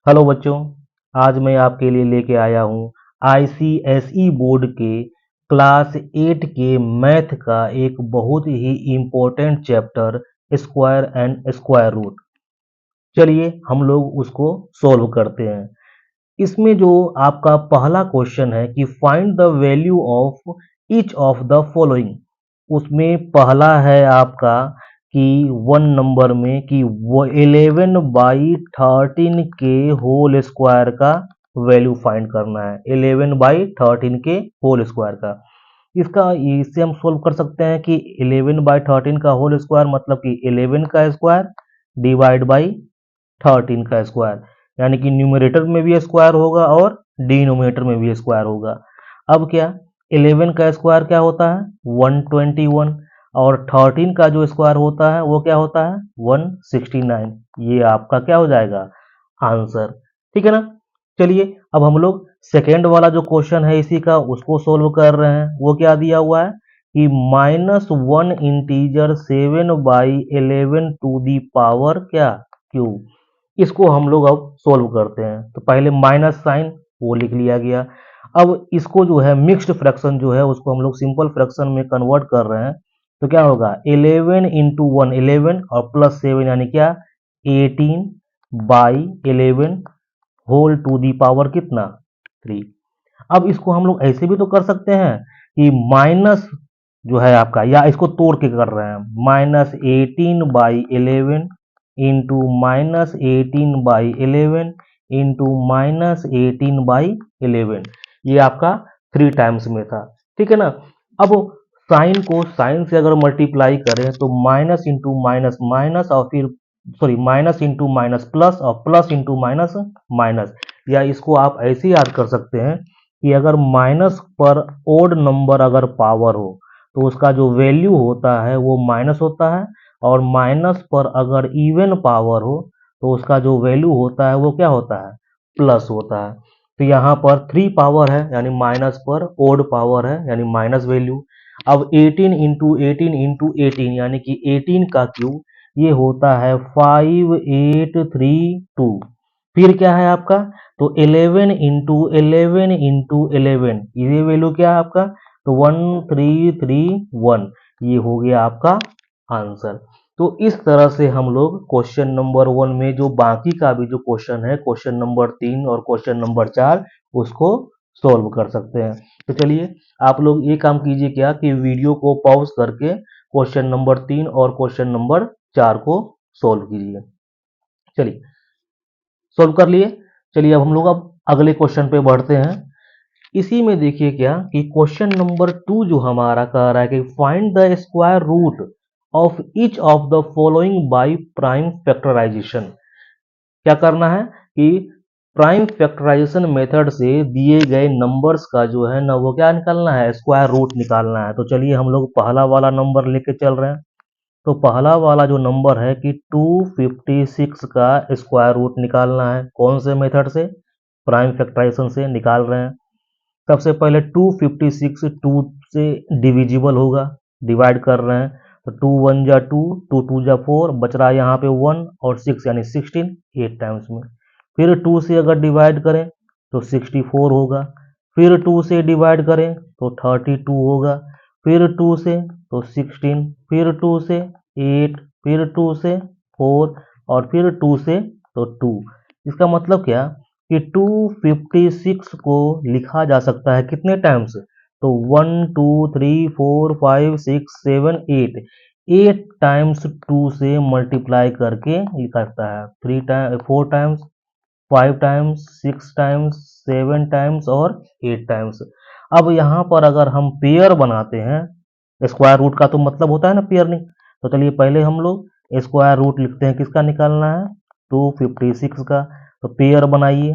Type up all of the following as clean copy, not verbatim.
Hello बच्चों, आज मैं आपके लिए लेके आया हूँ आईसीएसई बोर्ड के क्लास 8 के मैथ का एक बहुत ही important chapter square and square root. चलिए हम लोग उसको सॉल्व करते हैं। इसमें जो आपका पहला क्वेश्चन है कि find the value of each of the following, उसमें पहला है आपका कि 1 नंबर में कि वो 11/13 के होल स्क्वायर का वैल्यू फाइंड करना है। 11/13 के होल स्क्वायर का इसका इसे हम सोल्व कर सकते हैं कि 11/13 का होल स्क्वायर मतलब कि 11 का स्क्वायर डिवाइड बाई 13 का स्क्वायर, यानी कि न्यूमरेटर में भी स्क्वायर होगा और डिनोमिनेटर में भी स्क्वायर होगा। अब क्या 11 का स्क्वायर क्या होता है 121 और 13 का जो स्क्वायर होता है वो क्या होता है 169। ये आपका क्या हो जाएगा आंसर। ठीक है ना। चलिए अब हम लोग सेकेंड वाला जो क्वेश्चन है इसी का उसको सोल्व कर रहे हैं। वो क्या दिया हुआ है कि -1 इंटीजर 7/11 टू दी पावर क्या क्यूब। इसको हम लोग अब सोल्व करते हैं। तो पहले माइनस साइन वो लिख लिया गया। अब इसको जो है मिक्स्ड फ्रैक्शन जो है उसको हम लोग सिंपल फ्रैक्शन में कन्वर्ट कर रहे हैं। तो क्या होगा 11 इंटू 1 11 और प्लस 7 यानी क्या 18/11 होल टू दी पावर कितना 3। अब इसको हम लोग ऐसे भी तो कर सकते हैं कि माइनस जो है आपका, या इसको तोड़ के कर रहे हैं -18/11 इंटू -18/11 इंटू -18/11। ये आपका 3 टाइम्स में था। ठीक है ना। अब साइन को साइन से अगर मल्टीप्लाई करें तो माइनस इंटू माइनस माइनस और फिर sorry minus into minus plus और प्लस इंटू माइनस माइनस। या इसको आप ऐसे याद कर सकते हैं कि अगर माइनस पर ओड नंबर अगर पावर हो तो उसका जो वैल्यू होता है वो माइनस होता है, और माइनस पर अगर इवन पावर हो तो उसका जो वैल्यू होता है वो क्या होता है प्लस होता है। तो यहाँ पर 3 पावर है यानी माइनस पर ओड पावर है यानी माइनस वैल्यू। अब 18 यानी कि 18 का क्यूब ये होता है 5832। फिर क्या है आपका तो 11 ये वैल्यू क्या है आपका तो 1331। ये हो गया आपका आंसर। तो इस तरह से हम लोग क्वेश्चन नंबर 1 में जो बाकी का भी जो क्वेश्चन है क्वेश्चन नंबर 3 और क्वेश्चन नंबर 4 उसको सॉल्व कर सकते हैं। तो चलिए आप लोग ये काम कीजिए क्या कि वीडियो को पॉज करके क्वेश्चन नंबर 3 और क्वेश्चन नंबर 4 को सॉल्व कीजिए। चलिए सॉल्व कर लिए। चलिए अब हम लोग अब अगले क्वेश्चन पे बढ़ते हैं। इसी में देखिए क्या कि क्वेश्चन नंबर 2 जो हमारा कह रहा है कि find the square root of each of the following by prime factorization. क्या करना है कि प्राइम फैक्टराइजेशन मेथड से दिए गए नंबर्स का जो है ना वो क्या निकालना है स्क्वायर रूट निकालना है। तो चलिए हम लोग पहला वाला नंबर लेके चल रहे हैं। तो पहला वाला जो नंबर है कि 256 का स्क्वायर रूट निकालना है। कौन से मेथड से प्राइम फैक्टराइजेशन से निकाल रहे हैं। सबसे पहले 256 2 से डिविजिबल होगा, डिवाइड कर रहे हैं। तो 2 1 जा 2, 2 2 जा 4, बच रहा है यहाँ पे 1 और 6 यानी 16 8 टाइम्स में। फिर 2 से अगर डिवाइड करें तो 64 होगा। फिर 2 से डिवाइड करें तो 32 होगा। फिर 2 से तो 16, फिर 2 से 8, फिर 2 से 4 और फिर 2 से तो 2। इसका मतलब क्या कि 256 को लिखा जा सकता है कितने टाइम्स तो 1 2 3 4 5 6 7 8 8 टाइम्स 2 से मल्टीप्लाई करके लिखा जाता है। 4 टाइम्स 5 टाइम्स 6 टाइम्स 7 टाइम्स और 8 टाइम्स। अब यहाँ पर अगर हम पेयर बनाते हैं, स्क्वायर रूट का तो मतलब होता है ना पेयरिंग। तो चलिए पहले हम लोग स्क्वायर रूट लिखते हैं किसका निकालना है 256 का। तो पेयर बनाइए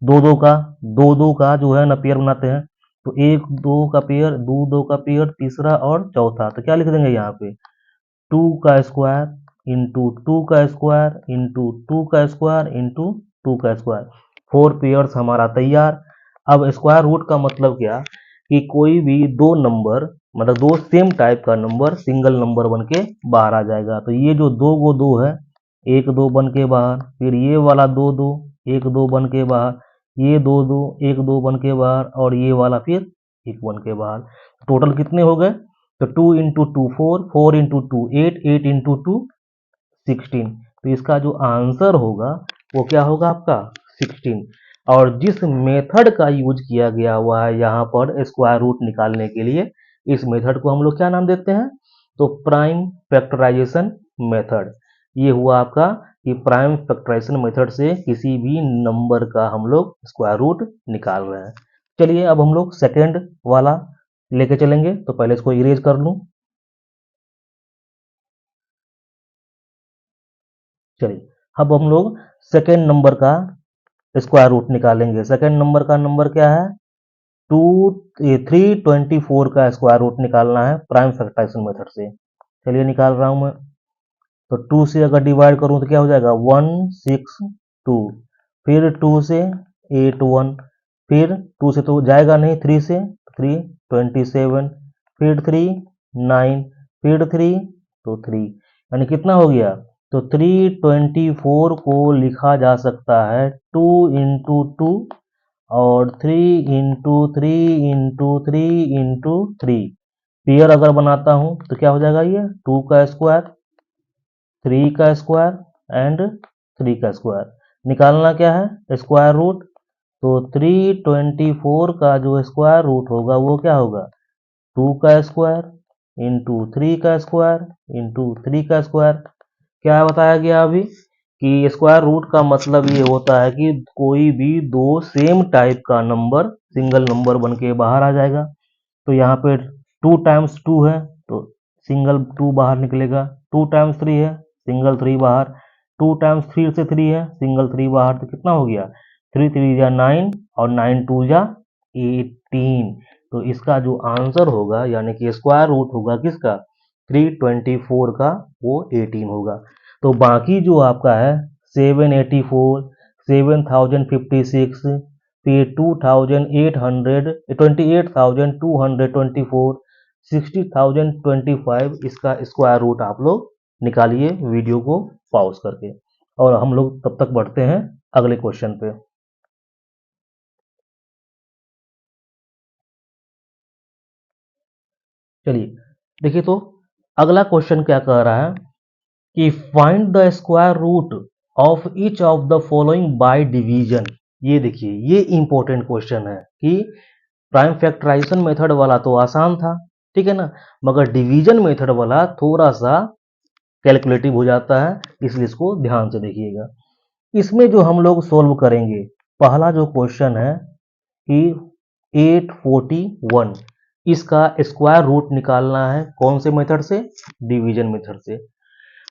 दो दो का, दो दो का जो है ना पेयर बनाते हैं। तो एक दो का पेयर, दो दो का पेयर, तीसरा और चौथा। तो क्या लिख देंगे यहाँ पे 2 का स्क्वायर इंटू 2 का स्क्वायर इंटू 2 का स्क्वायर इंटू 2 का स्क्वायर। 4 पेयर्स हमारा तैयार। अब स्क्वायर रूट का मतलब क्या कि कोई भी दो नंबर मतलब दो सेम टाइप का नंबर सिंगल नंबर बन के बाहर आ जाएगा। तो ये जो दो गो दो है एक दो बन के बाहर, फिर ये वाला दो दो, एक दो बन के बाहर, ये दो दो, एक दो बन के बाहर, और ये वाला फिर एक बन के बाहर। टोटल कितने हो गए? तो 2 into two 4, 4 into two 8, 8 into two 16। तो इसका जो आंसर होगा वो क्या होगा आपका 16। और जिस मेथड का यूज किया गया हुआ है यहाँ पर स्क्वायर रूट निकालने के लिए, इस मेथड को हम लोग क्या नाम देते हैं? तो प्राइम फैक्टराइजेशन मेथड। ये हुआ आपका कि प्राइम फैक्टराइजेशन मेथड से किसी भी नंबर का हम लोग स्क्वायर रूट निकाल रहे हैं। चलिए अब हम लोग सेकेंड वाला लेके चलेंगे, तो पहले इसको इरेज कर लूं। चलिए अब हम लोग सेकेंड नंबर का स्क्वायर रूट निकालेंगे। सेकेंड नंबर का नंबर क्या है? 324 का स्क्वायर रूट निकालना है प्राइम फैक्टराइजेशन मेथड से। चलिए निकाल रहा हूं मैं। तो 2 से अगर डिवाइड करूं तो क्या हो जाएगा? 162। फिर 2 से 81, फिर 2 से तो जाएगा नहीं, 3 से 3 27, फिर 3 9, फिर 3 तो 3, यानी कितना हो गया? तो 324 को लिखा जा सकता है 2 इंटू टू और 3 into three into three into three. Pair अगर बनाता हूं तो क्या हो जाएगा? ये 2 का स्क्वायर, 3 का स्क्वायर एंड 3 का स्क्वायर। निकालना क्या है? Square root. तो 324 का जो स्क्वायर रूट होगा वो क्या होगा? 2 का स्क्वायर इंटू 3 का स्क्वायर इंटू 3 का स्क्वायर। क्या बताया गया अभी कि स्क्वायर रूट का मतलब ये होता है कि कोई भी दो सेम टाइप का नंबर सिंगल नंबर बन के बाहर आ जाएगा। तो यहाँ पे 2 टाइम्स 2 है तो सिंगल 2 बाहर निकलेगा, 2 टाइम्स 3 है सिंगल 3 बाहर, 2 टाइम्स 3 से 3 है सिंगल 3 बाहर। तो कितना हो गया? 3 3 जा 9 और 9 2 जा 18। तो इसका जो आंसर होगा यानी कि स्क्वायर रूट होगा किसका? 324 का, वो 18 होगा। तो बाकी जो आपका है 784, 7056, फिर 28,224, 60,025, इसका स्क्वायर रूट आप लोग निकालिए वीडियो को पॉज करके। और हम लोग तब तक बढ़ते हैं अगले क्वेश्चन पे। चलिए देखिए, तो अगला क्वेश्चन क्या कह रहा है कि find the square root of each of the following by division. ये देखिए, ये इंपॉर्टेंट क्वेश्चन है कि प्राइम फैक्टराइजेशन मेथड वाला तो आसान था, ठीक है ना, मगर डिवीजन मेथड वाला थोड़ा सा कैलकुलेटिव हो जाता है, इसलिए इसको ध्यान से देखिएगा। इसमें जो हम लोग सोल्व करेंगे, पहला जो क्वेश्चन है कि 841, इसका स्क्वायर रूट निकालना है कौन से मेथड से? डिवीजन मेथड से।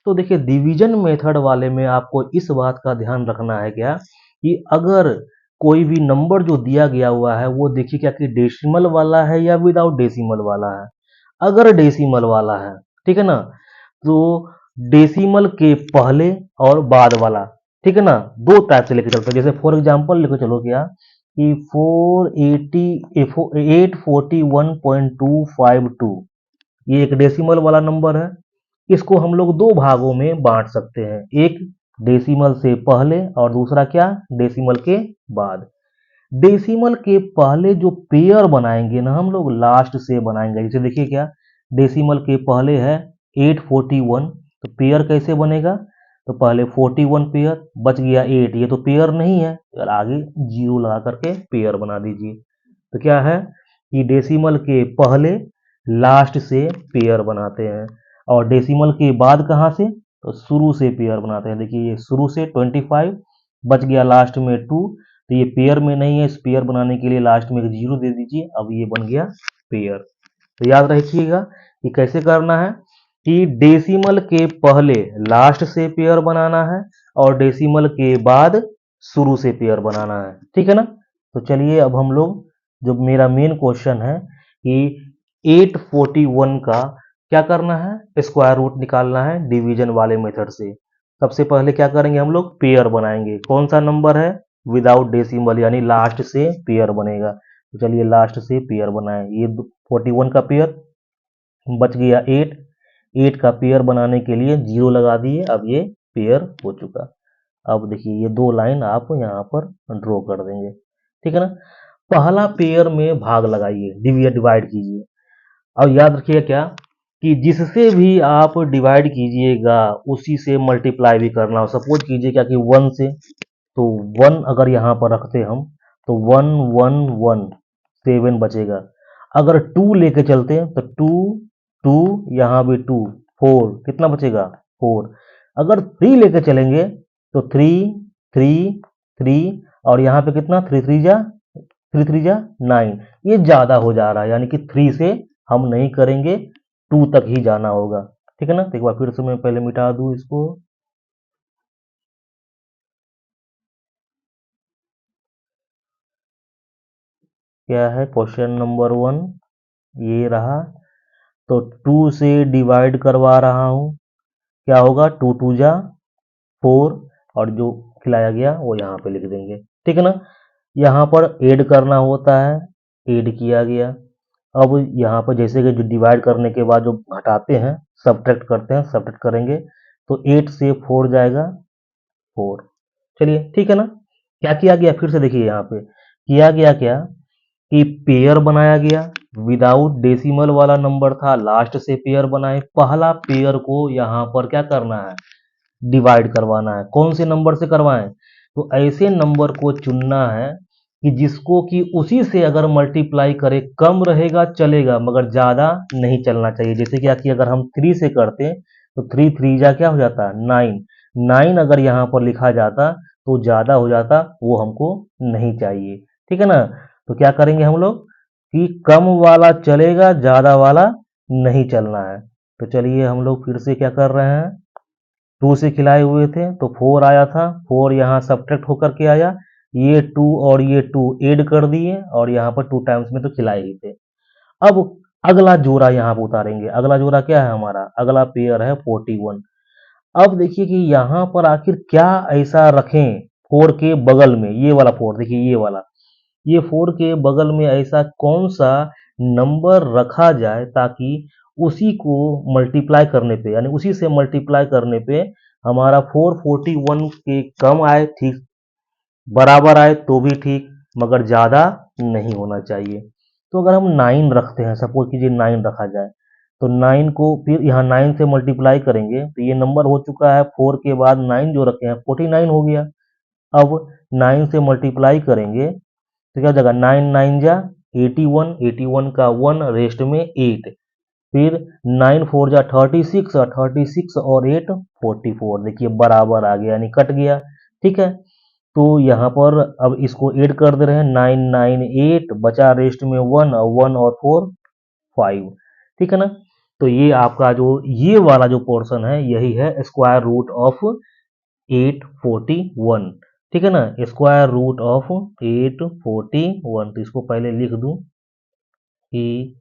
तो देखिए, डिवीजन मेथड वाले में आपको इस बात का ध्यान रखना है क्या कि अगर कोई भी नंबर जो दिया गया हुआ है वो देखिए क्या कि डेसिमल वाला है या विदाउट डेसिमल वाला है। अगर डेसिमल वाला है, ठीक है ना, तो डेसिमल के पहले और बाद वाला, ठीक है ना, दो टाइप से लेके चलते हैं। जैसे फॉर एग्जांपल लेके चलो क्या कि 841.252, ये एक डेसिमल वाला नंबर है। इसको हम लोग दो भागों में बांट सकते हैं, एक डेसिमल से पहले और दूसरा क्या? डेसिमल के बाद। डेसिमल के पहले जो पेयर बनाएंगे ना हम लोग लास्ट से बनाएंगे। जैसे देखिए क्या, डेसिमल के पहले है 841, तो पेयर कैसे बनेगा? तो पहले 41 पेयर, बच गया 8, ये तो पेयर नहीं है, यार आगे जीरो लगा करके पेयर बना दीजिए। तो क्या है कि डेसिमल के पहले लास्ट से पेयर बनाते हैं, और डेसिमल के बाद कहाँ से? तो शुरू से पेयर बनाते हैं। देखिए ये शुरू से 25, बच गया लास्ट में 2, तो ये पेयर में नहीं है, इस पेयर बनाने के लिए लास्ट में एक जीरो दे दीजिए, अब ये बन गया पेयर। तो याद रखिएगा कि कैसे करना है कि डेसिमल के पहले लास्ट से पेयर बनाना है और डेसिमल के बाद शुरू से पेयर बनाना है, ठीक है ना। तो चलिए अब हम लोग, जो मेरा मेन क्वेश्चन है कि 841 का क्या करना है? स्क्वायर रूट निकालना है डिवीजन वाले मेथड से। सबसे पहले क्या करेंगे हम लोग? पेयर बनाएंगे। कौन सा नंबर है? विदाउट डेसिमल, यानी लास्ट से पेयर बनेगा। तो चलिए लास्ट से पेयर बनाएं। ये 41 का पेयर, बच गया 8, 8 का पेयर बनाने के लिए जीरो लगा दिए, अब ये पेयर हो चुका। अब देखिए ये 2 लाइन आप यहाँ पर ड्रॉ कर देंगे, ठीक है ना। पहला पेयर में भाग लगाइए, डिवाइड कीजिए। अब याद रखिएगा क्या कि जिससे भी आप डिवाइड कीजिएगा उसी से मल्टीप्लाई भी करना हो। सपोज कीजिए क्या कि 1 से, तो 1 अगर यहाँ पर रखते हम तो 1 1 1 7 बचेगा। अगर 2 लेके चलते हैं तो 2 2 यहाँ भी 2 4 कितना बचेगा 4। अगर 3 लेके चलेंगे तो 3 3 3 और यहाँ पे कितना 3 3 जा 9। ये ज़्यादा हो जा रहा है, यानी कि 3 से हम नहीं करेंगे, 2 तक ही जाना होगा, ठीक है ना। तो एक बार फिर से मैं पहले मिटा दूँ इसको। क्या है क्वेश्चन नंबर 1, ये रहा। तो 2 से डिवाइड करवा रहा हूँ, क्या होगा 2 2 जा 4 और जो खिलाया गया वो यहाँ पे लिख देंगे, ठीक है ना। यहाँ पर ऐड करना होता है, ऐड किया गया। अब यहाँ पर जैसे कि जो डिवाइड करने के बाद जो घटाते हैं, सब्ट्रैक्ट करते हैं, सब्ट्रैक्ट करेंगे तो 8 से 4 जाएगा 4। चलिए ठीक है ना। क्या किया गया फिर से देखिए, यहाँ पे किया गया क्या कि पेयर बनाया गया। विदाउट डेसिमल वाला नंबर था, लास्ट से पेयर बनाए। पहला पेयर को यहाँ पर क्या करना है, डिवाइड करवाना है। कौन से नंबर से करवाएं, तो ऐसे नंबर को चुनना है कि जिसको कि उसी से अगर मल्टीप्लाई करे, कम रहेगा चलेगा मगर ज़्यादा नहीं चलना चाहिए। जैसे क्या कि अगर हम 3 से करते तो 3 3 जा क्या हो जाता 9। 9 अगर यहाँ पर लिखा जाता तो ज़्यादा हो जाता, वो हमको नहीं चाहिए, ठीक है ना। तो क्या करेंगे हम लोग कि कम वाला चलेगा, ज़्यादा वाला नहीं चलना है। तो चलिए हम लोग फिर से क्या कर रहे हैं, 2 से खिलाए हुए थे तो 4 आया था, 4 यहाँ सब्ट्रैक्ट होकर के आया। ये 2 और ये 2 ऐड कर दिए और यहाँ पर 2 टाइम्स में तो खिलाए ही थे। अब अगला जोड़ा यहाँ पर उतारेंगे। अगला जोड़ा क्या है हमारा, अगला पेयर है 41। अब देखिए कि यहाँ पर आखिर क्या ऐसा रखें 4 के बगल में, ये वाला 4 देखिए, ये वाला, ये 4 के बगल में ऐसा कौन सा नंबर रखा जाए ताकि उसी को मल्टीप्लाई करने पे, यानी उसी से मल्टीप्लाई करने पे हमारा 441 के कम आए, ठीक, बराबर आए तो भी ठीक, मगर ज़्यादा नहीं होना चाहिए। तो अगर हम 9 रखते हैं, सपोज कीजिए 9 रखा जाए, तो 9 को फिर यहाँ 9 से मल्टीप्लाई करेंगे तो ये नंबर हो चुका है 4 के बाद 9 जो रखे हैं 49 हो गया। अब 9 से मल्टीप्लाई करेंगे तो क्या हो जाएगा 9 9 जा 81, 81 का 1 रेस्ट में 8, फिर 9 4 जा 36 और 36 और 8 44। देखिए बराबर आ गया, यानी कट गया, ठीक है। तो यहाँ पर अब इसको ऐड कर दे रहे हैं, 9 9 8 बचा रेस्ट में 1 और 1 और 4 5, ठीक है ना। तो ये आपका जो ये वाला जो पोर्शन है यही है स्क्वायर रूट ऑफ 841, ठीक है ना। स्क्वायर रूट ऑफ 841, तो इसको पहले लिख दूं कि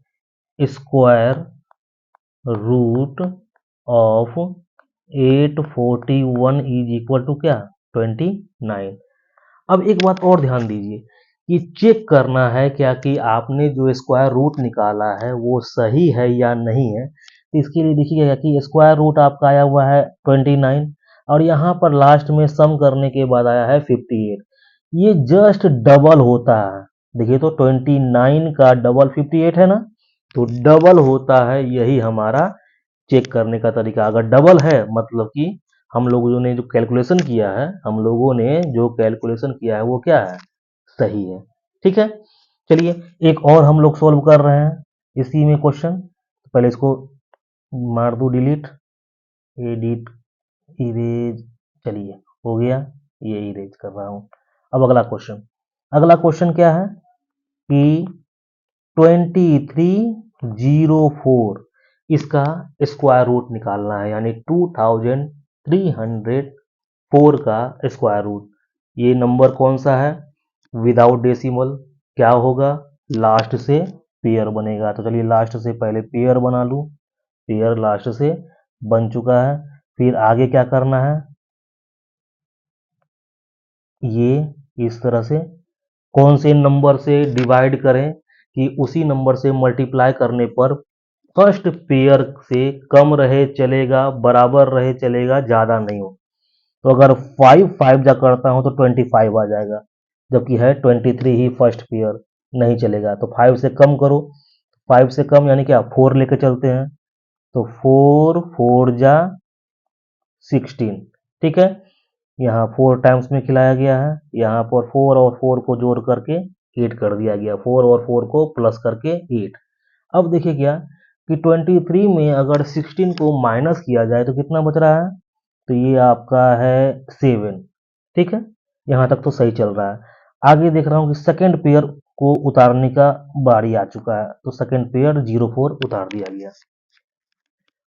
square root of 841 is equal to क्या 29। अब एक बात और ध्यान दीजिए कि चेक करना है क्या कि आपने जो स्क्वायर रूट निकाला है वो सही है या नहीं है। तो इसके लिए देखिएगा कि स्क्वायर रूट आपका आया हुआ है 29 और यहाँ पर लास्ट में सम करने के बाद आया है 58। ये जस्ट डबल होता है, देखिए तो 29 का डबल 58 है ना, तो डबल होता है, यही हमारा चेक करने का तरीका। अगर डबल है मतलब कि हम लोगों ने जो कैलकुलेशन किया है, हम लोगों ने जो कैलकुलेशन किया है वो क्या है, सही है, ठीक है। चलिए एक और हम लोग सॉल्व कर रहे हैं इसी में क्वेश्चन। पहले इसको मार दूं डिलीट, एडिट, इरेज, चलिए हो गया, ये इरेज कर रहा हूँ। अब अगला क्वेश्चन, अगला क्वेश्चन क्या है कि 2304 इसका स्क्वायर रूट निकालना है, यानी 2304 का स्क्वायर रूट। ये नंबर कौन सा है, विदाउट डेसिमल, क्या होगा लास्ट से पेयर बनेगा। तो चलिए लास्ट से पहले पेयर बना लूँ, पेयर लास्ट से बन चुका है। फिर आगे क्या करना है, ये इस तरह से कौन से नंबर से डिवाइड करें कि उसी नंबर से मल्टीप्लाई करने पर फर्स्ट पेयर से कम रहे चलेगा, बराबर रहे चलेगा, ज़्यादा नहीं हो। तो अगर 5 5 जा करता हूँ तो 25 आ जाएगा, जबकि है 23 ही फर्स्ट पेयर, नहीं चलेगा। तो 5 से कम करो, 5 से कम यानी क्या 4 लेके चलते हैं, तो 4 4 जा 16, ठीक है। यहाँ 4 टाइम्स में खिलाया गया है, यहाँ पर 4 और 4 को जोड़ करके 8 कर दिया गया, 4 और 4 को प्लस करके 8। अब देखिए क्या कि 23 में अगर 16 को माइनस किया जाए तो कितना बच रहा है, तो ये आपका है 7, ठीक है। यहाँ तक तो सही चल रहा है। आगे देख रहा हूँ कि सेकंड पेयर को उतारने का बारी आ चुका है, तो सेकंड पेयर 04 उतार दिया गया।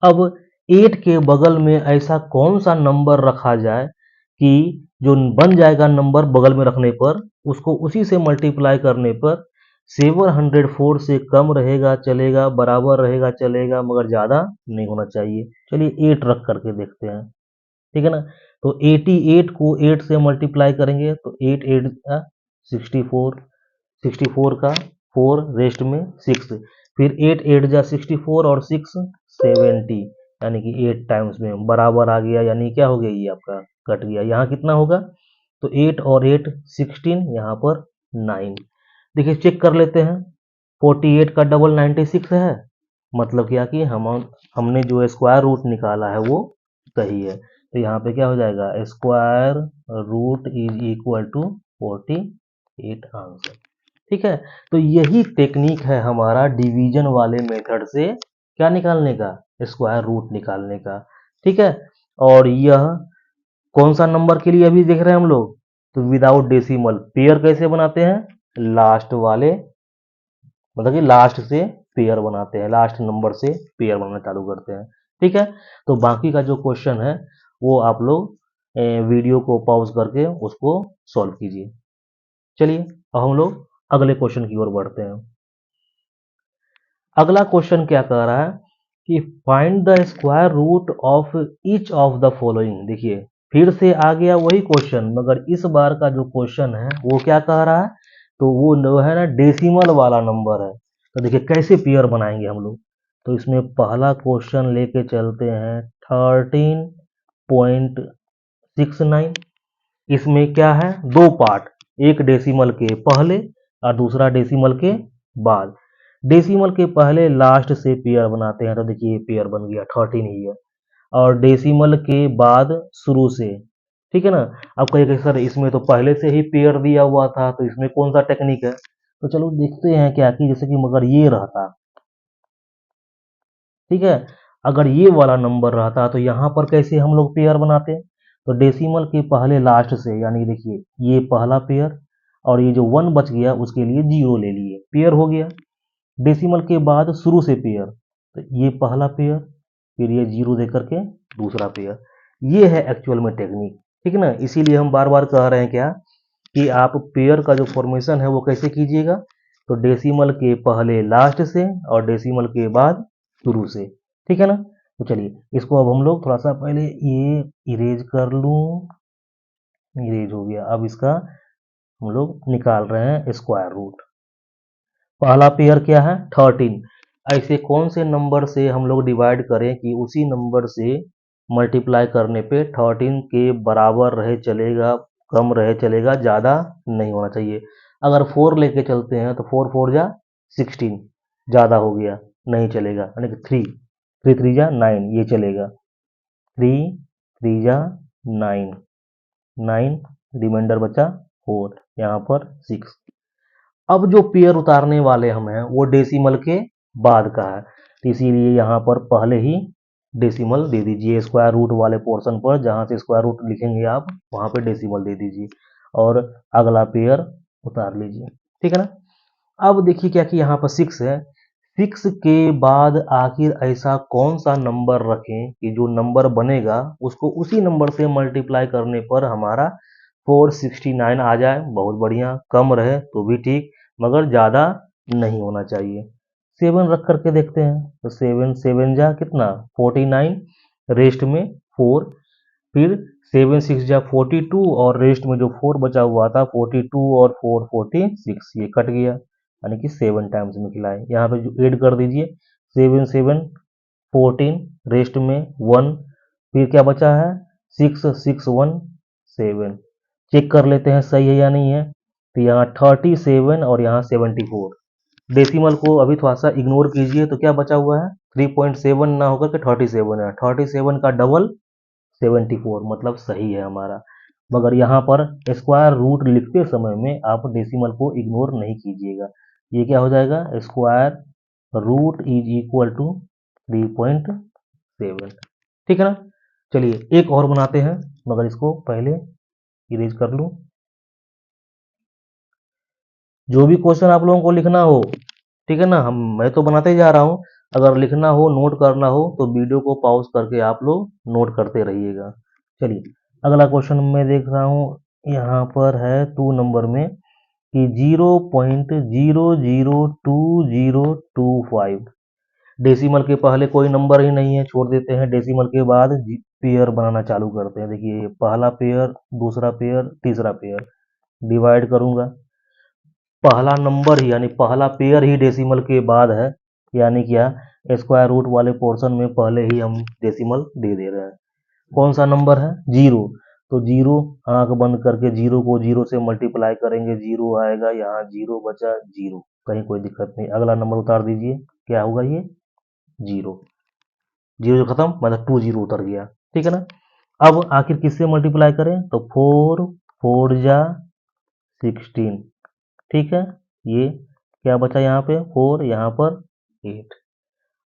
अब 8 के बगल में ऐसा कौन सा नंबर रखा जाए कि जो बन जाएगा नंबर बगल में रखने पर, उसको उसी से मल्टीप्लाई करने पर 704 से कम रहेगा चलेगा, बराबर रहेगा चलेगा, मगर ज़्यादा नहीं होना चाहिए। चलिए 8 रख करके देखते हैं, ठीक है ना। तो 88 को 8 से मल्टीप्लाई करेंगे तो 8 8 64, 64 का 4 रेस्ट में 6, फिर 8 8 जा 64 और 6 70, यानी कि 8 टाइम्स में बराबर आ गया, यानी क्या हो गया ये आपका कट गया। यहाँ कितना होगा, तो 8 और 8 16, यहाँ पर 9। देखिए चेक कर लेते हैं, 48 का डबल 96 है, मतलब क्या कि हमने जो स्क्वायर रूट निकाला है वो सही है। तो यहाँ पे क्या हो जाएगा, square root is equal to 48 answer, ठीक है। तो यही टेक्निक है हमारा डिवीजन वाले मेथड से क्या निकालने का, स्क्वायर रूट निकालने का, ठीक है। और यह कौन सा नंबर के लिए अभी देख रहे हैं हम लोग, तो विदाउट डेसिमल पेयर कैसे बनाते हैं, लास्ट वाले, मतलब कि लास्ट से पेयर बनाते हैं, लास्ट नंबर से पेयर बनाना चालू करते हैं, ठीक है। तो बाकी का जो क्वेश्चन है वो आप लोग वीडियो को पॉज करके उसको सॉल्व कीजिए। चलिए अब हम लोग अगले क्वेश्चन की ओर बढ़ते हैं। अगला क्वेश्चन क्या कह रहा है कि find the square root of each of the following. देखिए फिर से आ गया वही क्वेश्चन, मगर इस बार का जो क्वेश्चन है वो क्या कह रहा है, तो वो जो है ना डेसिमल वाला नंबर है। तो देखिए कैसे पेयर बनाएंगे हम लोग, तो इसमें पहला क्वेश्चन लेके चलते हैं 13.69। इसमें क्या है, दो पार्ट, एक डेसिमल के पहले और दूसरा डेसिमल के बाद। डेसिमल के पहले लास्ट से पेयर बनाते हैं, तो देखिए पेयर बन गया 13 ही है, और डेसिमल के बाद शुरू से, ठीक है ना। अब कहिए सर इसमें तो पहले से ही पेयर दिया हुआ था, तो इसमें कौन सा टेक्निक है, तो चलो देखते हैं क्या कि जैसे कि मगर ये रहता, ठीक है, अगर ये वाला नंबर रहता तो यहाँ पर कैसे हम लोग पेयर बनाते, तो डेसिमल के पहले लास्ट से, यानी देखिए ये पहला पेयर और ये जो 1 बच गया उसके लिए 0 ले लिए, पेयर हो गया। डेसिमल के बाद शुरू से पेयर, तो ये पहला पेयर, फिर ये 0 दे करके दूसरा पेयर। ये है एक्चुअल में टेक्निक, ठीक है ना। इसीलिए हम बार बार कह रहे हैं क्या कि आप पेयर का जो फॉर्मेशन है वो कैसे कीजिएगा, तो डेसिमल के पहले लास्ट से और डेसिमल के बाद शुरू से, ठीक है ना। तो चलिए इसको अब हम लोग थोड़ा सा पहले ये इरेज कर लूँ, इरेज हो गया। अब इसका हम लोग निकाल रहे हैं स्क्वायर रूट। पहला पेयर क्या है 13, ऐसे कौन से नंबर से हम लोग डिवाइड करें कि उसी नंबर से मल्टीप्लाई करने पे 13 के बराबर रहे चलेगा, कम रहे चलेगा, ज़्यादा नहीं होना चाहिए। अगर 4 लेके चलते हैं तो 4 4 जा 16, ज़्यादा हो गया, नहीं चलेगा, यानी कि 3 3 3 जा 9, ये चलेगा, 3 3 जा 9, 9 रिमाइंडर बचा 4, यहाँ पर 6। अब जो पेयर उतारने वाले हम हैं वो डेसिमल के बाद का है, तो इसीलिए यहाँ पर पहले ही डेसिमल दे दीजिए स्क्वायर रूट वाले पोर्शन पर, जहाँ से स्क्वायर रूट लिखेंगे आप वहाँ पे डेसिमल दे दीजिए और अगला पेयर उतार लीजिए, ठीक है ना। अब देखिए क्या कि यहाँ पर 6 है, 6 के बाद आखिर ऐसा कौन सा नंबर रखें कि जो नंबर बनेगा उसको उसी नंबर से मल्टीप्लाई करने पर हमारा 469 आ जाए, बहुत बढ़िया, कम रहे तो भी ठीक, मगर ज़्यादा नहीं होना चाहिए। 7 रख करके देखते हैं, तो 7 7 जा कितना 49, रेस्ट में 4, फिर 7 6 जा 42 और रेस्ट में जो 4 बचा हुआ था 42 और 4 46, ये कट गया, यानी कि 7 टाइम्स में खिलाए। यहाँ पे जो ऐड कर दीजिए 7 7 14, रेस्ट में 1, फिर क्या बचा है 6617। चेक कर लेते हैं सही है या नहीं है। तो यहाँ 37 और यहाँ 74। डेसिमल को अभी थोड़ा सा इग्नोर कीजिए, तो क्या बचा हुआ है 3.7 ना होकर के 37 है। 37 का डबल 74, मतलब सही है हमारा। मगर यहाँ पर स्क्वायर रूट लिखते समय में आप डेसिमल को इग्नोर नहीं कीजिएगा। ये क्या हो जाएगा, square root is equal to 3.7। ठीक है ना। चलिए एक और बनाते हैं, मगर इसको पहले इरेज कर लूँ। जो भी क्वेश्चन आप लोगों को लिखना हो, ठीक है ना, मैं तो बनाते ही जा रहा हूँ। अगर लिखना हो, नोट करना हो, तो वीडियो को पॉज करके आप लोग नोट करते रहिएगा। चलिए अगला क्वेश्चन मैं देख रहा हूँ, यहाँ पर है 2 नंबर में कि 0.002025। डेसिमल के पहले कोई नंबर ही नहीं है, छोड़ देते हैं। डेसिमल के बाद पेयर बनाना चालू करते हैं। देखिए पहला पेयर, दूसरा पेयर, तीसरा पेयर। डिवाइड करूंगा, पहला नंबर ही यानी पहला पेयर ही डेसिमल के बाद है, यानी क्या, स्क्वायर रूट वाले पोर्शन में पहले ही हम डेसिमल दे दे रहे हैं। कौन सा नंबर है, जीरो। तो जीरो, आंख बंद करके जीरो को जीरो से मल्टीप्लाई करेंगे, जीरो आएगा, यहाँ जीरो बचा, जीरो, कहीं कोई दिक्कत नहीं। अगला नंबर उतार दीजिए, क्या होगा ये, जीरो। जीरो जो खत्म, मतलब 20 उतर गया। ठीक है ना। अब आखिर किससे मल्टीप्लाई करें, तो 4 4 जा 16। ठीक है। ये क्या बचा यहाँ पे, 4, यहाँ पर 8।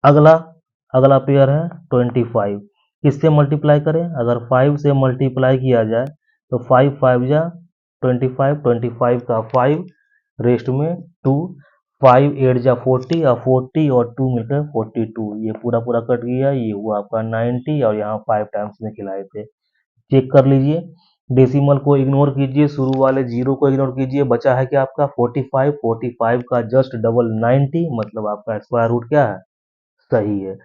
अगला अगला पेयर है 25। किससे मल्टीप्लाई करें, अगर 5 से मल्टीप्लाई किया जाए तो 5 5 जा 25, 25 का 5, रेस्ट में 2, 5 8 जा 40, और 40 और 2 मिलकर 42। ये पूरा पूरा कट गया, ये हुआ आपका 90, और यहाँ 5 टाइम्स में खिलाए थे। चेक कर लीजिए, डेसिमल को इग्नोर कीजिए, शुरू वाले जीरो को इग्नोर कीजिए, बचा है क्या आपका 45। 45 का जस्ट डबल 90, मतलब आपका स्क्वायर रूट क्या है, सही है।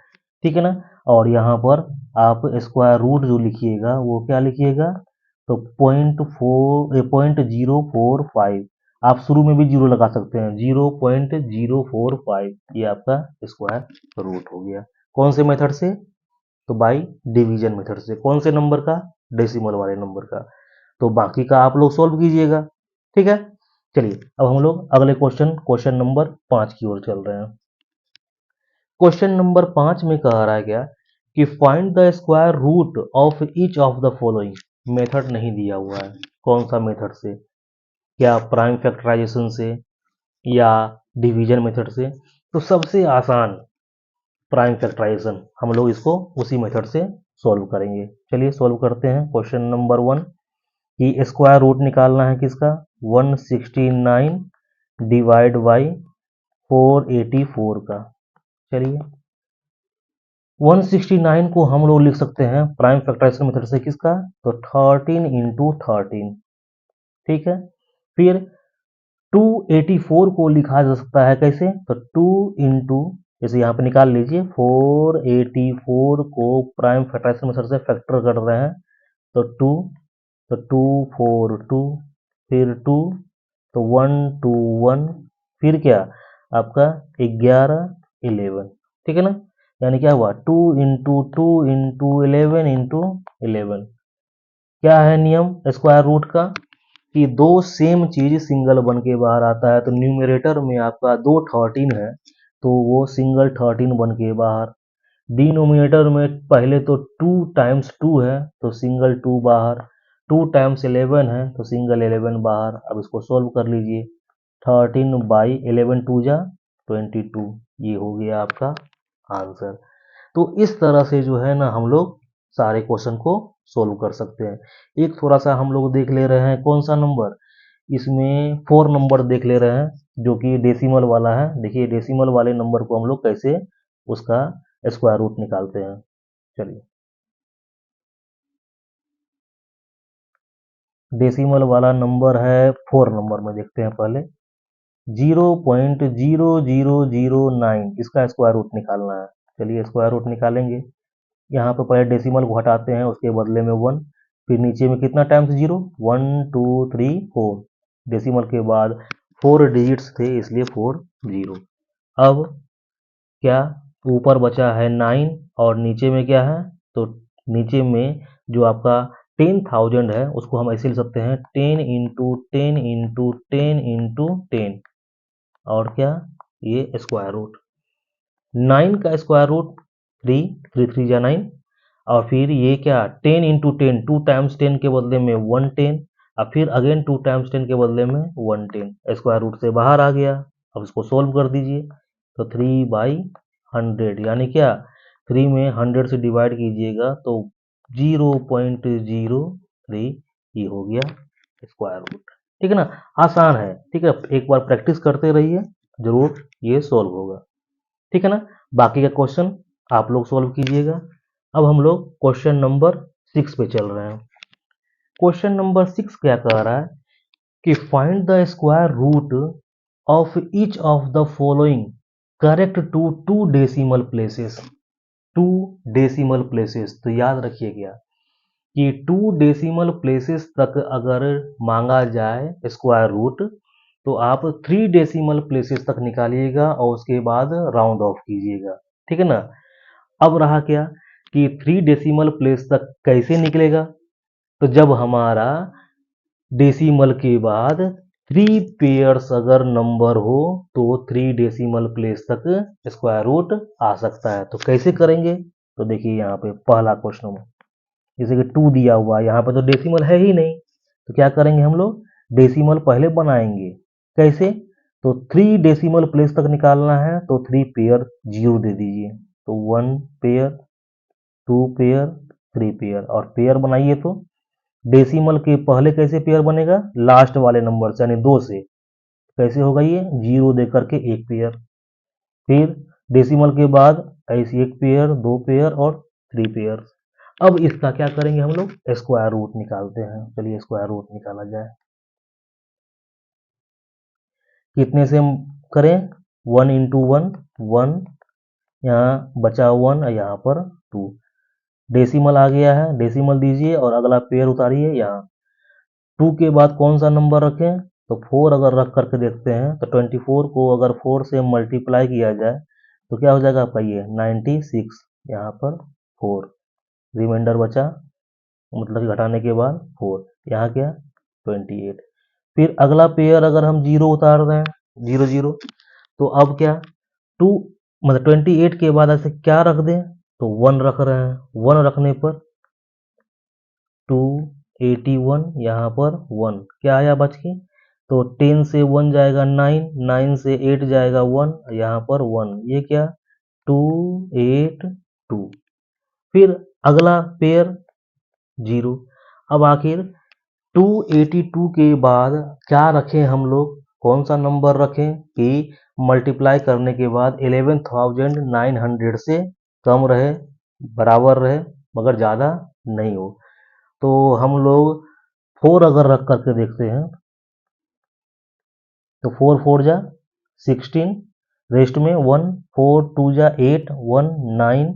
ठीक है ना। और यहाँ पर आप स्क्वायर रूट जो लिखिएगा वो क्या लिखिएगा, तो 0.045। आप शुरू में भी जीरो लगा सकते हैं, 0.045, ये आपका स्क्वायर रूट हो गया। कौन से मेथड से, तो बाई डिवीजन मेथड से। कौन से नंबर का, डेसिमल वाले नंबर का। तो बाकी का आप लोग सॉल्व कीजिएगा। ठीक है। चलिए अब हम लोग अगले क्वेश्चन नंबर 5 की ओर चल रहे हैं। क्वेश्चन नंबर 5 में कह रहा है क्या कि find the square root of each of the following. Method नहीं दिया हुआ है, कौन सा मेथड से, क्या प्राइम फैक्टराइजेशन से या डिवीजन मेथड से। तो सबसे आसान प्राइम फैक्टराइजेशन, हम लोग इसको उसी मेथड से सॉल्व करेंगे। चलिए सॉल्व करते हैं। क्वेश्चन नंबर 1 कि स्क्वायर रूट निकालना है किसका, 169 डिवाइड बाई 484 का। चलिए 169 को हम लोग लिख सकते हैं प्राइम फैक्टराइजेशन मेथड से किसका, तो 13 इंटू 13। ठीक है। फिर 284 को लिखा जा सकता है कैसे, तो 2 इंटू, जैसे यहाँ पे निकाल लीजिए, 484 को प्राइम फैक्टराइजेशन मेथड से फैक्टर कर रहे हैं, तो 2, तो 242, फिर 2, तो 121, फिर क्या आपका 11 11। ठीक है ना। यानी क्या हुआ, 2 इंटू 2 इंटू 11 इंटू 11। क्या है नियम स्क्वायर रूट का, कि दो सेम चीज सिंगल बन के बाहर आता है। तो न्यूमरेटर में आपका दो 13 है, तो वो सिंगल 13 बन के बाहर। डिनोमिनेटर में पहले तो 2 टाइम्स 2 है, तो सिंगल 2 बाहर। 2 टाइम्स 11 है, तो सिंगल 11 बाहर। अब इसको सॉल्व कर लीजिए, 13 बाई 11 2 जा 22। ये हो गया आपका आंसर। तो इस तरह से जो है ना हम लोग सारे क्वेश्चन को सोल्व कर सकते हैं। एक थोड़ा सा हम लोग देख ले रहे हैं, कौन सा नंबर, इसमें 4 नंबर देख ले रहे हैं जो कि डेसिमल वाला है। देखिए डेसिमल वाले नंबर को हम लोग कैसे उसका स्क्वायर रूट निकालते हैं। चलिए डेसिमल वाला नंबर है 4 नंबर में, देखते हैं पहले। 0.0009 इसका स्क्वायर रूट निकालना है। चलिए स्क्वायर रूट निकालेंगे। यहाँ पे पहले डेसिमल को हटाते हैं, उसके बदले में 1, फिर नीचे में कितना टाइम्स जीरो, 1 2 3 4। डेसिमल के बाद 4 डिजिट्स थे, इसलिए 4 जीरो। अब क्या, ऊपर बचा है 9 और नीचे में क्या है, तो नीचे में जो आपका 10,000 है उसको हम ऐसे लिख सकते हैं 10 × 10 × 10 × 10 और क्या, ये स्क्वायर रूट 9 का स्क्वायर रूट 3, 3 3 जा 9, और फिर ये क्या 10 × 10, 2 टाइम्स 10 के बदले में 110, और फिर अगेन 2 टाइम्स 10 के बदले में 110, स्क्वायर रूट से बाहर आ गया। अब इसको सोल्व कर दीजिए तो 3/100 यानी क्या 3 में 100 से डिवाइड कीजिएगा तो 0.03 ये हो गया स्क्वायर रूट। ठीक है ना, आसान है। ठीक है, एक बार प्रैक्टिस करते रहिए, जरूर ये सोल्व होगा। ठीक है ना, बाकी का क्वेश्चन आप लोग सोल्व कीजिएगा। अब हम लोग क्वेश्चन नंबर 6 पे चल रहे हैं। क्वेश्चन नंबर 6 क्या कह रहा है कि find the square root of each of the following correct to 2 decimal places. 2 decimal places, तो याद रखिए क्या कि 2 डेसिमल प्लेसेस तक अगर मांगा जाए स्क्वायर रूट तो आप 3 डेसिमल प्लेसेस तक निकालिएगा और उसके बाद राउंड ऑफ कीजिएगा। ठीक है ना, अब रहा क्या कि 3 डेसिमल प्लेस तक कैसे निकलेगा, तो जब हमारा डेसिमल के बाद 3 पेयर्स अगर नंबर हो तो 3 डेसिमल प्लेस तक स्क्वायर रूट आ सकता है। तो कैसे करेंगे, तो देखिए यहाँ पे पहला क्वेश्चन में जैसे कि 2 दिया हुआ है, यहाँ पे तो डेसिमल है ही नहीं, तो क्या करेंगे हम लोग डेसिमल पहले बनाएंगे। कैसे, तो 3 डेसिमल प्लेस तक निकालना है तो 3 पेयर 0 दे दीजिए, तो 1 पेयर 2 पेयर 3 पेयर, और पेयर बनाइए तो डेसिमल के पहले कैसे पेयर बनेगा, लास्ट वाले नंबर से यानी 2 से। कैसे होगा ये 0 दे करके एक पेयर, फिर डेसिमल के बाद ऐसे एक पेयर 2 पेयर और 3 पेयर। अब इसका क्या करेंगे हम लोग स्क्वायर रूट निकालते हैं। चलिए स्क्वायर रूट निकाला जाए, कितने से हम करें 1 × 1 1, यहाँ बचा 1 और यहाँ पर 2, डेसिमल आ गया है, डेसिमल दीजिए और अगला पेयर उतारिए। यहाँ 2 के बाद कौन सा नंबर रखें, तो 4 अगर रख करके देखते हैं तो 24 को अगर 4 से मल्टीप्लाई किया जाए तो क्या हो जाएगा आपका ये 96, यहाँ पर 4 रिमाइंडर बचा, मतलब कि घटाने के बाद 4, यहाँ क्या 28। फिर अगला पेयर अगर हम 0 उतार रहे हैं 0 0, तो अब क्या 2 मतलब 28 के बाद ऐसे क्या रख दें, तो 1 रख रहे हैं, 1 रखने पर 281, यहाँ पर 1 क्या आया बच के, तो 10 से 1 जाएगा 9, 9 से 8 जाएगा 1, यहाँ पर 1, ये क्या 282। फिर अगला पेयर 0। अब आखिर 282 के बाद क्या रखें हम लोग, कौन सा नंबर रखें कि मल्टीप्लाई करने के बाद 11,900 से कम रहे, बराबर रहे, मगर ज़्यादा नहीं हो। तो हम लोग 4 अगर रख करके देखते हैं तो 4 4 जा 16, रेस्ट में 1 4 2 जा 8 1 9,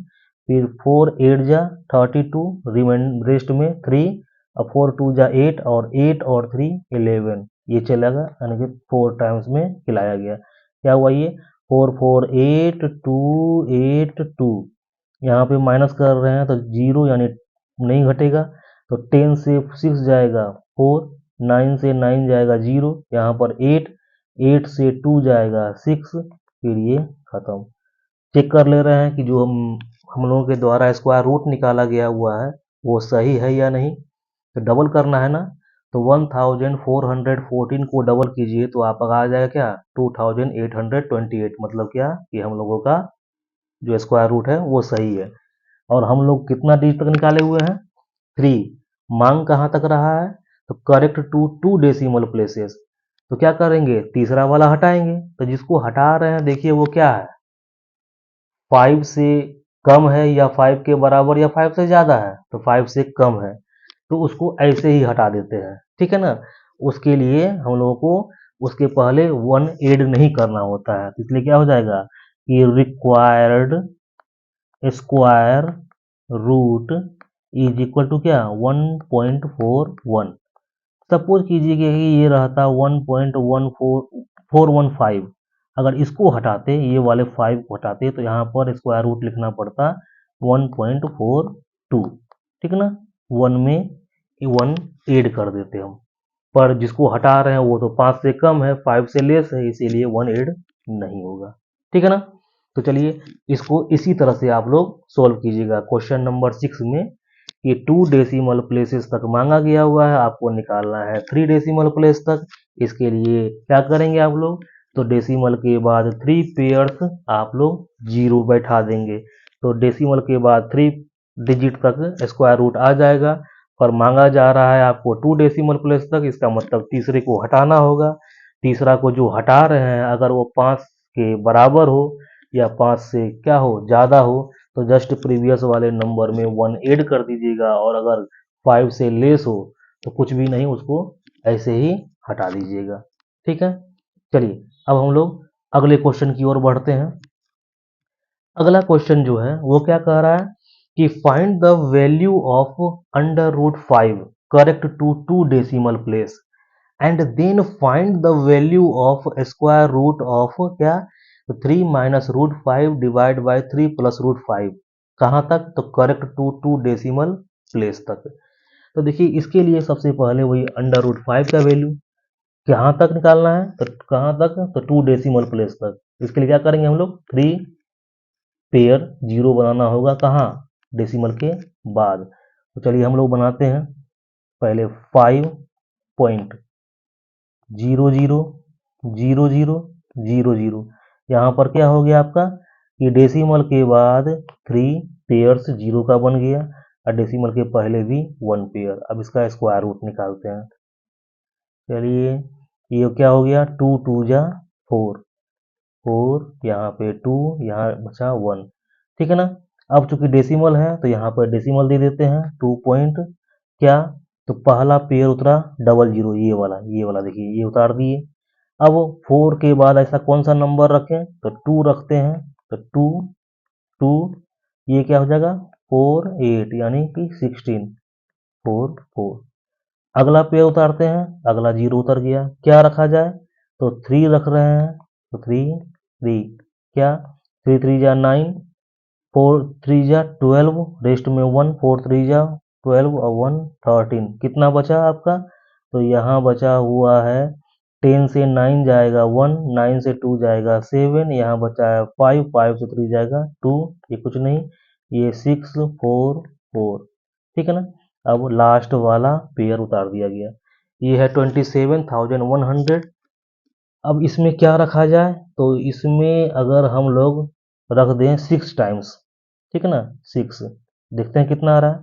फिर 4 8 जा 32, रिमाइंड रेस्ट में 3, और 4 2 जा 8 और 8 और 3 11, ये चलेगा यानी कि 4 टाइम्स में खिलाया गया। क्या हुआ ये 4 4 8 2 8 2, यहाँ पे माइनस कर रहे हैं तो 0 यानी नहीं घटेगा, तो 10 से 6 जाएगा 4, 9 से 9 जाएगा 0, यहाँ पर 8, 8 से 2 जाएगा 6, फिर ये खत्म। चेक कर ले रहे हैं कि जो हम लोगों के द्वारा स्क्वायर रूट निकाला गया हुआ है वो सही है या नहीं। तो डबल करना है ना, तो 1414 को डबल कीजिए तो आप आ जाएगा क्या 2828, मतलब क्या कि हम लोगों का जो स्क्वायर रूट है वो सही है। और हम लोग कितना डिजिट तक निकाले हुए हैं 3। मांग कहाँ तक रहा है, तो करेक्ट टू 2 डेसिमल प्लेसेस। तो क्या करेंगे तीसरा वाला हटाएंगे, तो जिसको हटा रहे हैं देखिए वो क्या है 5 से कम है या 5 के बराबर या 5 से ज़्यादा है, तो 5 से कम है तो उसको ऐसे ही हटा देते हैं। ठीक है ना, उसके लिए हम लोगों को उसके पहले 1 ऐड नहीं करना होता है, तो इसलिए क्या हो जाएगा कि required square root is equal to क्या 1.41। सपोज कीजिए कि ये रहता 1.14415, अगर इसको हटाते ये वाले 5 को हटाते तो यहाँ पर स्क्वायर रूट लिखना पड़ता 1.42। ठीक ना, 1 में 1 ऐड कर देते हम, पर जिसको हटा रहे हैं वो तो 5 से कम है, 5 से लेस है, इसीलिए 1 ऐड नहीं होगा। ठीक है ना, तो चलिए इसको इसी तरह से आप लोग सॉल्व कीजिएगा। क्वेश्चन नंबर 6 में ये 2 डेसिमल प्लेसेस तक मांगा गया हुआ है, आपको निकालना है 3 डेसिमल प्लेस तक। इसके लिए क्या करेंगे आप लोग, तो डेसिमल के बाद 3 पेयर्स आप लोग 0 बैठा देंगे, तो डेसिमल के बाद 3 डिजिट तक स्क्वायर रूट आ जाएगा। पर मांगा जा रहा है आपको 2 डेसिमल प्लेस तक, इसका मतलब तीसरे को हटाना होगा। तीसरा को जो हटा रहे हैं अगर वो 5 के बराबर हो या 5 से क्या हो, ज़्यादा हो, तो जस्ट प्रीवियस वाले नंबर में 1 ऐड कर दीजिएगा, और अगर 5 से लेस हो तो कुछ भी नहीं, उसको ऐसे ही हटा दीजिएगा। ठीक है, चलिए अब हम लोग अगले क्वेश्चन की ओर बढ़ते हैं। अगला क्वेश्चन जो है वो क्या कह रहा है कि find the value of under root 5 correct to 2 decimal place and then find the value of square root of क्या, तो 3 minus root 5 divide by 3 plus root 5। कहाँ तक, तो करेक्ट टू 2 डेसिमल प्लेस तक। तो देखिए इसके लिए सबसे पहले वही अंडर रूट 5 का वैल्यू कहाँ तक निकालना है, तो कहाँ तक, तो 2 डेसिमल प्लेस तक। इसके लिए क्या करेंगे हम लोग, 3 पेयर 0 बनाना होगा, कहाँ, डेसिमल के बाद। तो चलिए हम लोग बनाते हैं पहले 5.000000, यहाँ पर क्या हो गया आपका, ये डेसिमल के बाद 3 पेयर्स 0 का बन गया, और डेसिमल के पहले भी 1 पेयर। अब इसका स्क्वायर रूट निकालते हैं। चलिए ये क्या हो गया, 2 2 जा 4, 4 यहाँ पे 2, यहाँ बचा 1। ठीक है ना, अब चूंकि डेसिमल है तो यहाँ पर डेसिमल दे देते हैं 2 पॉइंट क्या, तो पहला पेयर उतरा डबल जीरो, ये वाला देखिए ये उतार दिए। अब 4 के बाद ऐसा कौन सा नंबर रखें, तो 2 रखते हैं, तो 2 2 ये क्या हो जाएगा 4 8 यानी कि 16 4 4। अगला पेयर उतारते हैं, अगला जीरो उतर गया, क्या रखा जाए, तो 3 रख रहे हैं, तो 3 3 क्या, 3 3 जा 9, 4 3 जा 12, रेस्ट में 1, 4 3 जा 12 और 1 13, कितना बचा आपका, तो यहाँ बचा हुआ है 10 से 9 जाएगा 1, 9 से 2 जाएगा 7, यहाँ बचा है 5, 5 से 3 जाएगा 2, ये कुछ नहीं, ये 6 4 4। ठीक है ना, अब लास्ट वाला पेयर उतार दिया गया, ये है 27,100। अब इसमें क्या रखा जाए, तो इसमें अगर हम लोग रख दें 6 टाइम्स, ठीक है ना, 6, देखते हैं कितना आ रहा है,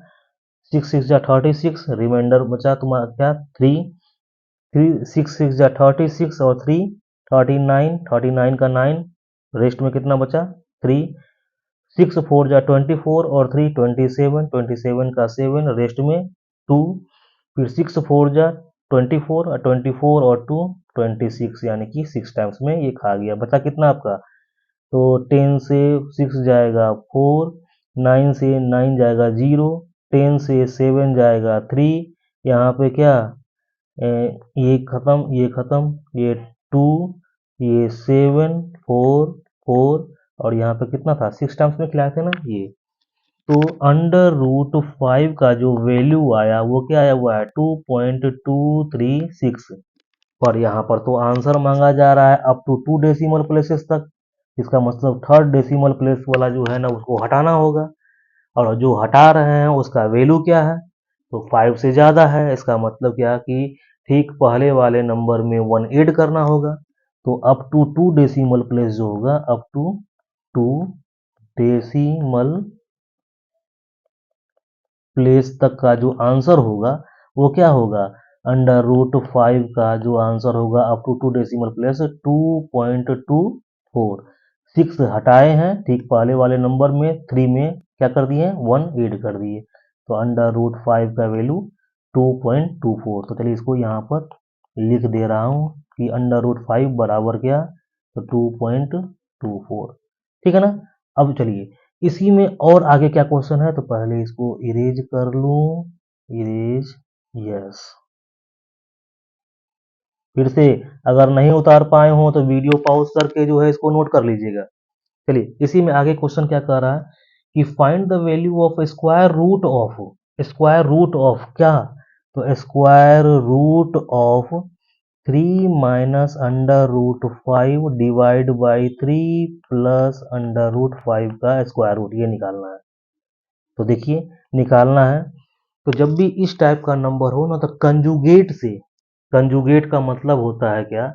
6 6 जा 36, रिमाइंडर बचा तुम्हारा क्या 3, 3 6 6 जा 36 और 3 39, 39 का 9, रेस्ट में कितना बचा 3, 6 4 जा 24 और 3 27, 27 का 7, रेस्ट में 2, फिर 6 4 जा 24 और 24 और 2 26, यानी कि 6 टाइम्स में ये खा गया। बचा कितना आपका, तो 10 से 6 जाएगा 4, 9 से 9 जाएगा 0, 10 से 7 जाएगा 3, यहाँ पे क्या ये खत्म ये खत्म, ये 2, ये 7 4 4, और यहाँ पे कितना था 6 टाइम्स में खिलाए थे ना ये। तो अंडर रूट 5 का जो वैल्यू आया वो क्या आया हुआ है 2.236, पर यहाँ पर तो आंसर मांगा जा रहा है अप टू 2 डेसिमल प्लेसेस तक। इसका मतलब थर्ड डेसिमल प्लेस वाला जो है ना उसको हटाना होगा, और जो हटा रहे हैं उसका वैल्यू क्या है, तो 5 से ज़्यादा है। इसका मतलब क्या कि ठीक पहले वाले नंबर में 1 ऐड करना होगा, तो अप टू 2 डेसिमल प्लेस जो होगा, अप टू 2 डेसिमल प्लेस तक का जो आंसर होगा वो क्या होगा, अंडर रूट 5 का जो आंसर होगा अप टू 2 डेसिमल प्लेस 2.24। 6 हटाए हैं ठीक पहले वाले नंबर में, 3 में क्या कर दिए 1 ऐड कर दिए, तो अंडर रूट 5 का वैल्यू 2.24। तो चलिए इसको यहाँ पर लिख दे रहा हूँ कि अंडर रूट 5 बराबर क्या, तो 2.24। ठीक है ना, अब चलिए इसी में और आगे क्या क्वेश्चन है, तो पहले इसको इरेज कर लूं, इरेज, यस। फिर से अगर नहीं उतार पाए हो तो वीडियो पॉज करके जो है इसको नोट कर लीजिएगा। चलिए इसी में आगे क्वेश्चन क्या कह रहा है कि find the value of square root of square root of क्या, तो square root of 3 minus under root 5 divide by 3 plus under root 5 का स्क्वायर रूट, ये निकालना है। तो देखिए निकालना है, तो जब भी इस टाइप का नंबर हो ना तो कंजुगेट से, कंजुगेट का मतलब होता है क्या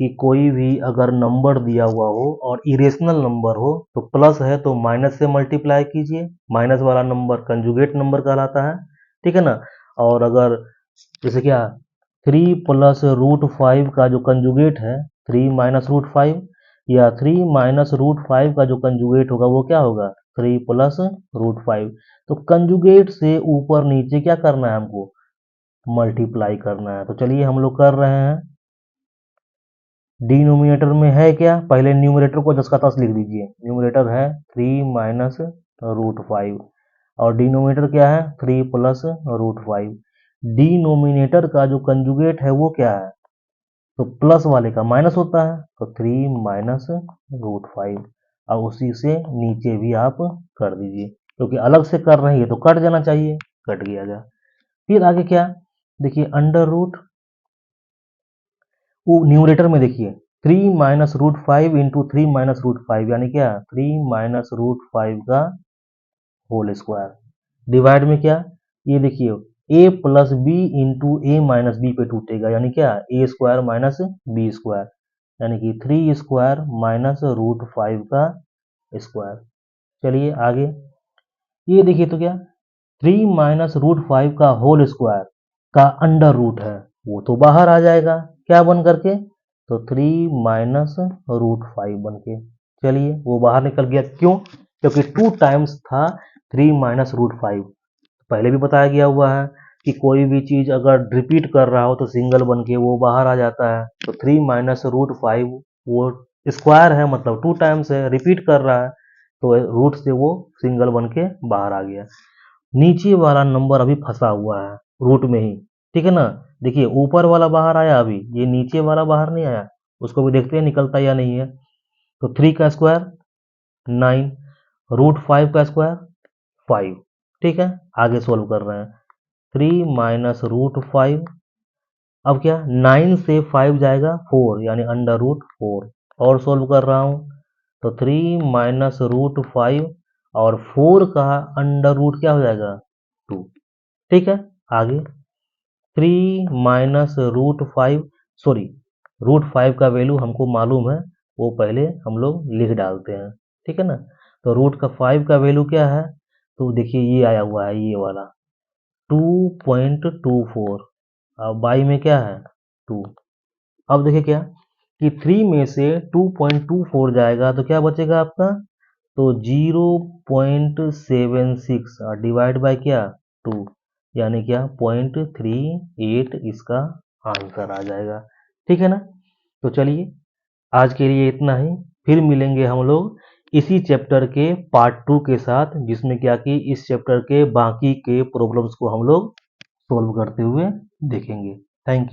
कि कोई भी अगर नंबर दिया हुआ हो और इरेशनल नंबर हो तो प्लस है तो माइनस से मल्टीप्लाई कीजिए, माइनस वाला नंबर कंजुगेट नंबर कहलाता है, ठीक है ना। और अगर जैसे क्या 3 प्लस रूट 5 का जो कंजुगेट है 3 माइनस रूट 5, या 3 माइनस रूट 5 का जो कंजुगेट होगा वो क्या होगा 3 प्लस रूट 5। तो कंजुगेट से ऊपर नीचे क्या करना है हमको, मल्टीप्लाई करना है। तो चलिए हम लोग कर रहे हैं। डिनोमिनेटर में है क्या, पहले न्यूमरेटर को 10 का 10 लिख दीजिए, न्यूमरेटर है 3 माइनस रूट 5 और डिनोमिनेटर क्या है 3 प्लस रूट 5। डिनोमिनेटर का जो कंजुगेट है वो क्या है, तो प्लस वाले का माइनस होता है, तो 3 माइनस रूट 5। अब उसी से नीचे भी आप कर दीजिए, क्योंकि अलग से कर रहे हैं तो कट जाना चाहिए, कट गया जा। फिर आगे क्या, देखिए अंडर रूट, वो न्यूमरेटर में देखिए 3 minus root 5 into 3 minus root 5 यानी क्या 3 माइनस रूट 5 का होल स्क्वायर, डिवाइड में क्या, ये देखिए a plus B into A minus B पे टूटेगा, यानी क्या A square minus B square, यानी कि 3 स्क्वायर माइनस रूट 5 का स्क्वायर। चलिए आगे, ये देखिए तो क्या 3 माइनस रूट 5 का होल स्क्वायर का अंडर रूट है, वो तो बाहर आ जाएगा क्या बन करके, तो 3 माइनस रूट 5 बन के। चलिए वो बाहर निकल गया, क्यों, क्योंकि 2 टाइम्स था 3 माइनस रूट 5। पहले भी बताया गया हुआ है कि कोई भी चीज अगर रिपीट कर रहा हो तो सिंगल बन के वो बाहर आ जाता है। तो 3 माइनस रूट 5 वो स्क्वायर है, मतलब 2 टाइम्स है, रिपीट कर रहा है, तो रूट से वो सिंगल बन के बाहर आ गया। नीचे वाला नंबर अभी फंसा हुआ है रूट में ही, ठीक है ना। देखिए ऊपर वाला बाहर आया, अभी ये नीचे वाला बाहर नहीं आया, उसको भी देखते हैं निकलता या नहीं है। तो 3 का स्क्वायर 9, रूट 5 का स्क्वायर 5, ठीक है। आगे सोल्व कर रहे हैं, 3 माइनस रूट 5, अब क्या 9 से 5 जाएगा 4 यानी अंडर रूट 4, और सोल्व कर रहा हूँ तो 3 माइनस रूट 5 और 4 का अंडर रूट क्या हो जाएगा 2, ठीक है। आगे 3 माइनस रूट 5, सॉरी रूट 5 का वैल्यू हमको मालूम है, वो पहले हम लोग लिख डालते हैं, ठीक है ना। तो रूट का 5 का वैल्यू क्या है, तो देखिए ये आया हुआ है, ये वाला 2.24, अब बाई में क्या है 2। अब देखिए क्या कि 3 में से 2.24 जाएगा तो क्या बचेगा आपका, तो 0.76 और डिवाइड बाय क्या 2, यानी क्या 0.38 इसका आंसर आ जाएगा, ठीक है ना। तो चलिए आज के लिए इतना ही, फिर मिलेंगे हम लोग इसी चैप्टर के पार्ट 2 के साथ, जिसमें क्या कि इस चैप्टर के बाकी के प्रॉब्लम्स को हम लोग सोल्व करते हुए देखेंगे। Thank you.